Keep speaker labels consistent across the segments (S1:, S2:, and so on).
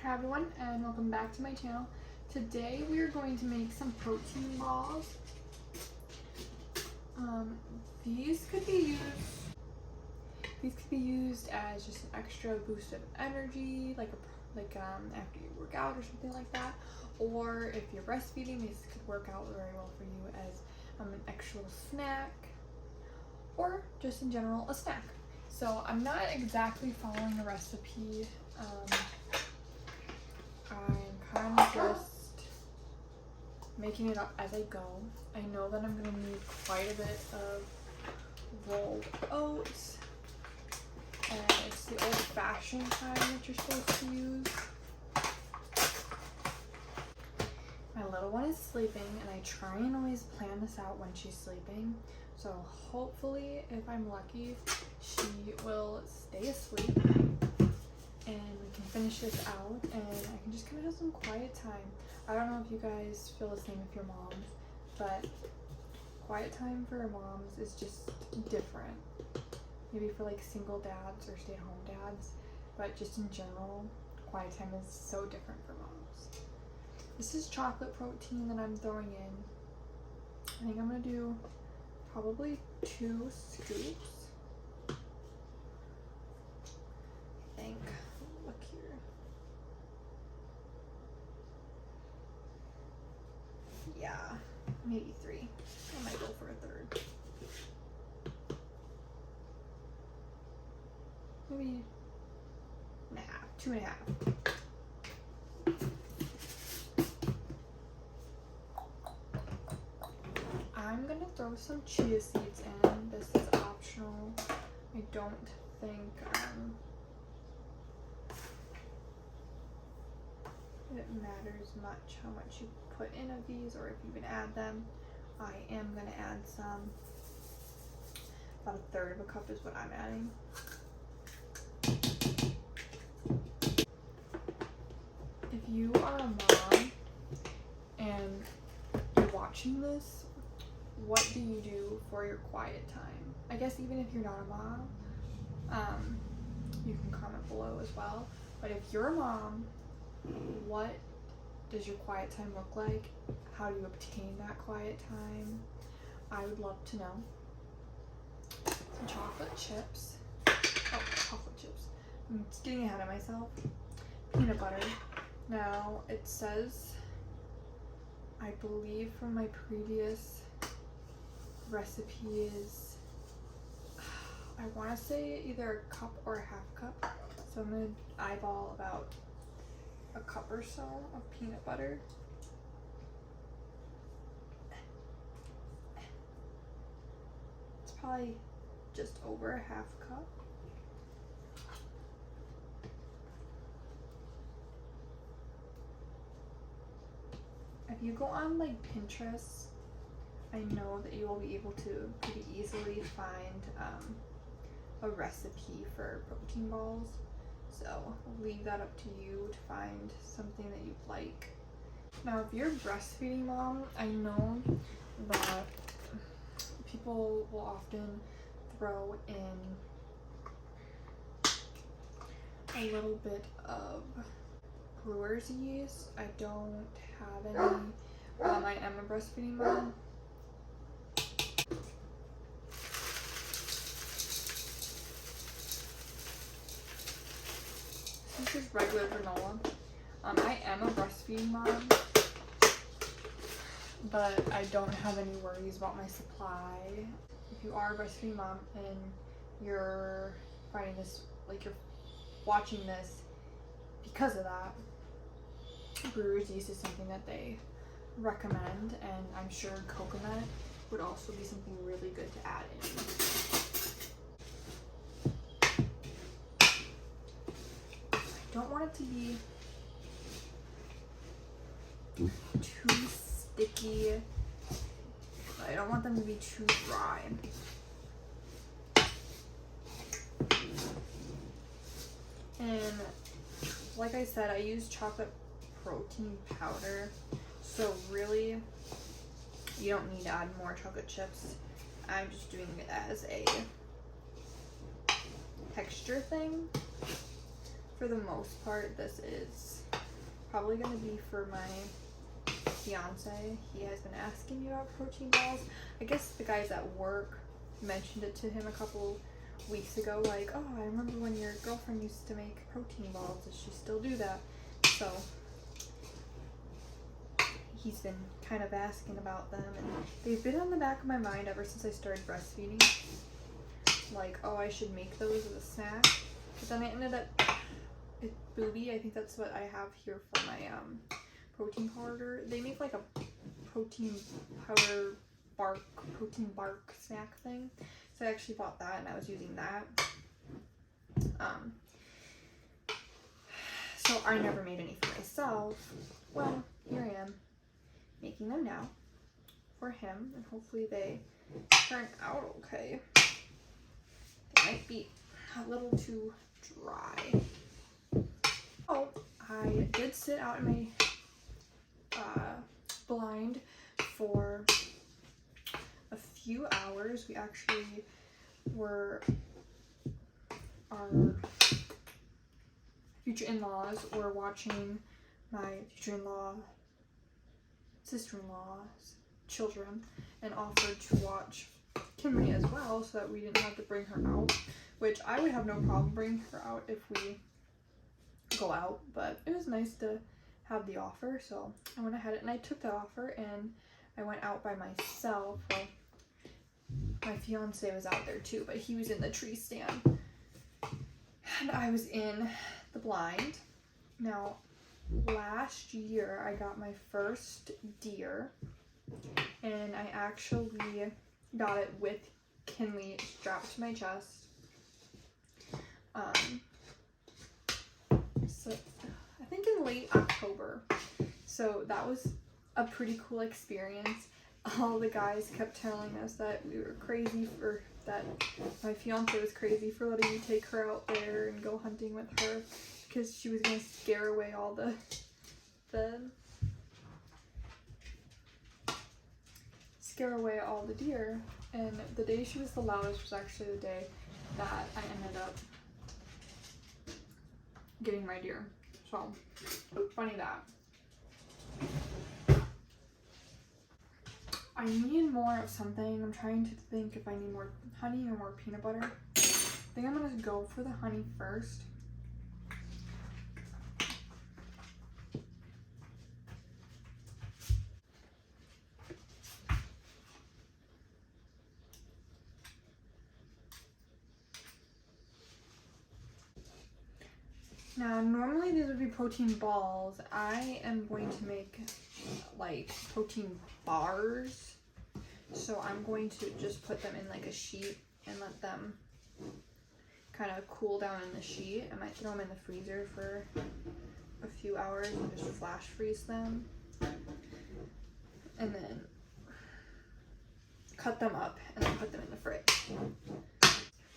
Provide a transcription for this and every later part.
S1: Hi everyone, and welcome back to my channel. Today we are going to make some protein balls. These could be used as just an extra boost of energy, like after you work out or something like that. Or if you're breastfeeding, these could work out very well for you as an extra snack, or just in general a snack. So I'm not exactly following the recipe. I'm kind of just making it up as I go. I know that I'm going to need quite a bit of rolled oats, and it's the old-fashioned kind that you're supposed to use. My little one is sleeping, and I try and always plan this out when she's sleeping. So hopefully, if I'm lucky, she will stay asleep and we can finish this out and I can just kind of have some quiet time. I don't know if you guys feel the same with your moms, but quiet time for moms is just different. Maybe for like single dads or stay-at-home dads, but just in general, quiet time is so different for moms. This is chocolate protein that I'm throwing in. I think I'm gonna do probably 2 scoops. I think. Look here. Yeah, maybe 3. I might go for a 3rd. Maybe 1.5, 2.5. I'm gonna throw some chia seeds in. This is optional. I don't think it matters much how much you put in of these or if you even add them. I am gonna add some. About 1/3 of a cup is what I'm adding. If you are a mom and you're watching this, what do you do for your quiet time? I guess even if you're not a mom, you can comment below as well. But if you're a mom, what does your quiet time look like? How do you obtain that quiet time? I would love to know. Some chocolate chips. Oh, chocolate chips. I'm just getting ahead of myself. Peanut butter. Now, it says, I believe from my previous recipes, I want to say either a cup or a 1/2 cup. So I'm going to eyeball about a cup or so of peanut butter. It's probably just over a 1/2 cup. If you go on like Pinterest, I know that you will be able to pretty easily find a recipe for protein balls. So I'll leave that up to you to find something that you like. Now, if you're a breastfeeding mom, I know that people will often throw in a little bit of brewer's yeast. I don't have any. I am a breastfeeding mom. This is regular granola. I am a breastfeeding mom, but I don't have any worries about my supply. If you are a breastfeeding mom and you're finding this, like you're watching this because of that, brewer's yeast is something that they recommend, and I'm sure coconut would also be something really good to add in. I don't want it to be too sticky. I don't want them to be too dry. And like I said, I use chocolate protein powder, so really you don't need to add more chocolate chips. I'm just doing it as a texture thing. For the most part, this is probably gonna be for my fiance. He has been asking me about protein balls. I guess the guys at work mentioned it to him a couple weeks ago, like, oh, I remember when your girlfriend used to make protein balls. Does she still do that? So he's been kind of asking about them, and they've been on the back of my mind ever since I started breastfeeding. Like, oh, I should make those as a snack. But then I ended up at Booby. I think that's what I have here for my protein powder. They make like a protein powder protein bark snack thing. So I actually bought that and I was using that. So I never made any for myself. Well, here I am making them now for him, and hopefully they turn out okay. They might be a little too dry. Oh, I did sit out in my blind for a few hours. We actually our future in-laws were watching my future-in-law, sister-in-law's children, and offered to watch Kinley as well so that we didn't have to bring her out, which I would have no problem bringing her out if we go out, but it was nice to have the offer, so I went ahead and I took the offer and I went out by myself. Well, my fiance was out there too, but he was in the tree stand and I was in the blind. Now, last year I got my first deer, and I actually got it with Kinley strapped to my chest. So I think in late October. So that was a pretty cool experience. All the guys kept telling us that we were crazy for that. My fiance was crazy for letting me take her out there and go hunting with her because she was gonna scare away all the deer. And the day she was the loudest was actually the day that I ended up getting my deer. So funny that. I need more of something. I'm trying to think if I need more honey or more peanut butter. I think I'm gonna go for the honey first. Now, normally these would be protein balls. I am going to make like protein bars. So I'm going to just put them in like a sheet and let them kind of cool down in the sheet. I might throw them in the freezer for a few hours and just flash freeze them. And then cut them up and then put them in the fridge.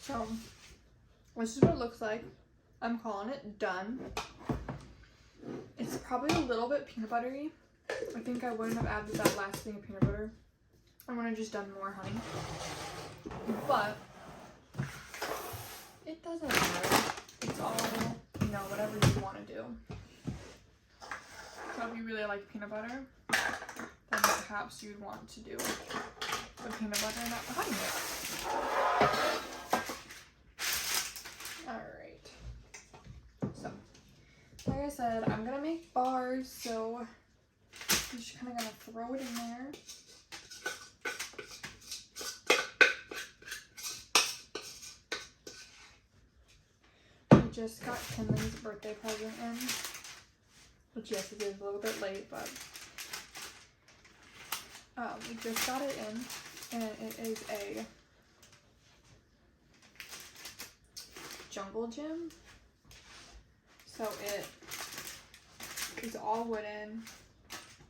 S1: So this is what it looks like. I'm calling it done. It's probably a little bit peanut buttery. I think I wouldn't have added that last thing of peanut butter. I would have just done more honey. But it doesn't matter. It's all, you know, whatever you want to do. So if you really like peanut butter, then perhaps you'd want to do the peanut butter and not the honey. Alright. Like I said, I'm gonna make bars, so I'm just kind of gonna throw it in there. We just got Kinley's birthday present in, which yes, it is a little bit late, but we just got it in, and it is a jungle gym. So it is all wooden,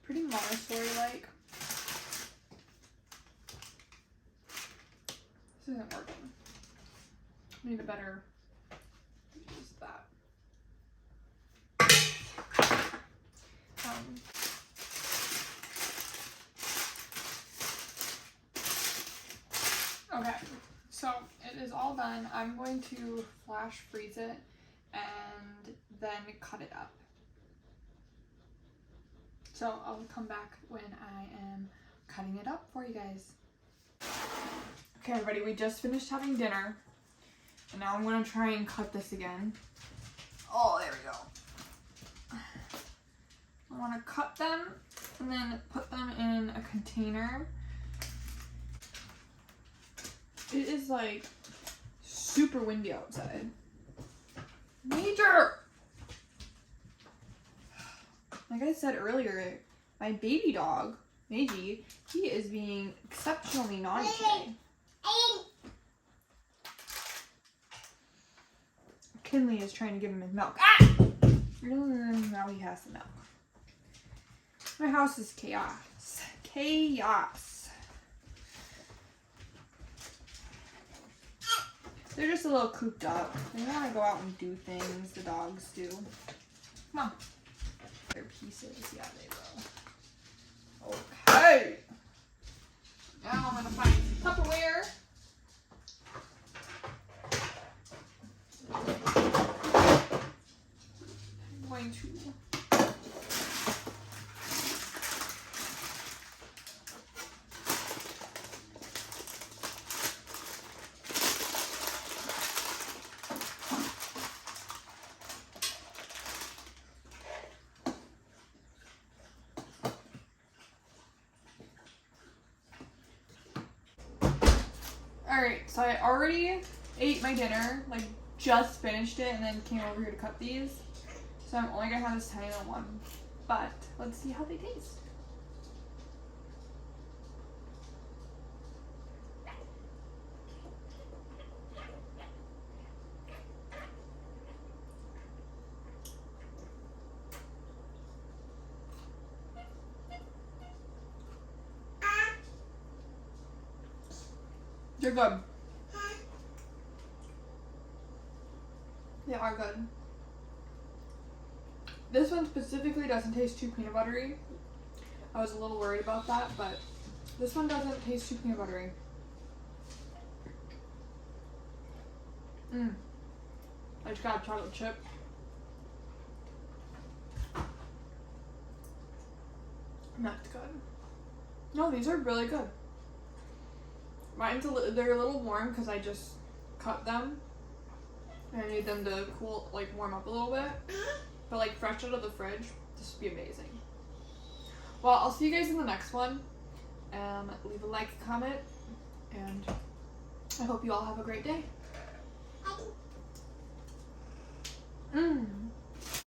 S1: pretty Montessori-like. This isn't working. I need a better use that. Okay, so it is all done. I'm going to flash freeze it and then cut it up. So I'll come back when I am cutting it up for you guys. Okay, everybody, we just finished having dinner. And now I'm gonna try and cut this again. Oh, there we go. I wanna cut them and then put them in a container. It is like super windy outside. Major! Like I said earlier, my baby dog, Meiji, he is being exceptionally naughty today. Kinley is trying to give him his milk. Ah! Now he has the milk. My house is chaos. Chaos. They're just a little cooped up. They want to go out and do things. The dogs do. Come on. Their pieces. Yeah, they will. Okay. Now I'm going to find Tupperware. I'm going to... Alright, so I already ate my dinner, like just finished it, and then came over here to cut these. So I'm only gonna have this tiny little one, but let's see how they taste. They're good. They are good. This one specifically doesn't taste too peanut buttery. I was a little worried about that, but this one doesn't taste too peanut buttery. I just got a chocolate chip. That's good. No, these are really good. Mine's they're a little warm because I just cut them. I need them to cool, like warm up a little bit. But like fresh out of the fridge, this would be amazing. Well, I'll see you guys in the next one. Leave a like, comment, and I hope you all have a great day.